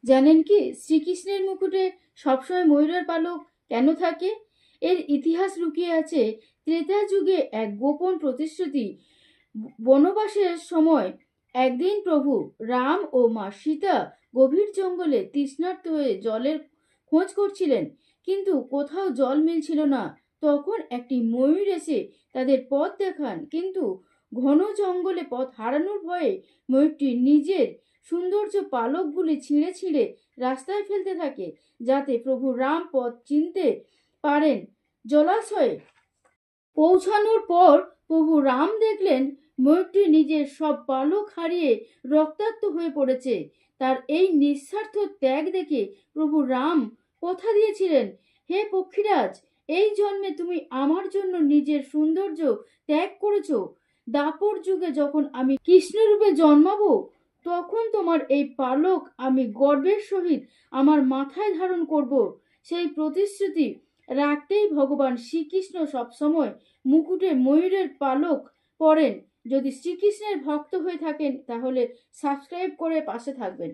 জানেন কি শ্রীকৃষ্ণের মুকুটে সবসময় ময়ূরের পালক কেন থাকে? এর ইতিহাস লুকিয়ে আছে ত্রেতা যুগে এক গোপন প্রতিশ্রুতি। বনবাসের সময় একদিন প্রভু রাম ও মা সীতা গভীর জঙ্গলে তৃষ্ণার্ত হয়ে জলের খোঁজ করছিলেন, কিন্তু কোথাও জল মিলছিল না। তখন একটি ময়ূর এসে তাদের পথ দেখান, কিন্তু ঘন জঙ্গলে পথ হারানোর ভয়ে ময়ূরটি নিজের সৌন্দর্য পালকগুলি ছিঁড়ে ছিঁড়ে রাস্তায় ফেলতে থাকে, যাতে প্রভু রাম পথ চিনতে পারেন। জলাশয়ে পৌঁছানোর পর প্রভু রাম দেখলেন ময়ূরটি নিজের সব পালক হারিয়ে রক্তাক্ত হয়ে পড়েছে। তার এই নিঃস্বার্থ ত্যাগ দেখে প্রভু রাম কথা দিয়েছিলেন, হে পক্ষীরাজ, এই জন্মে তুমি আমার জন্য নিজের সৌন্দর্য ত্যাগ করেছ। দাপর যুগে যখন আমি কৃষ্ণরূপে জন্মাবো, তখন তোমার এই পালক আমি গর্বের সহিত আমার মাথায় ধারণ করব। সেই প্রতিশ্রুতি রাখতেই ভগবান শ্রীকৃষ্ণ সবসময় মুকুটে ময়ূরের পালক পরেন। যদি শ্রীকৃষ্ণের ভক্ত হয়ে থাকেন তাহলে সাবস্ক্রাইব করে পাশে থাকবেন।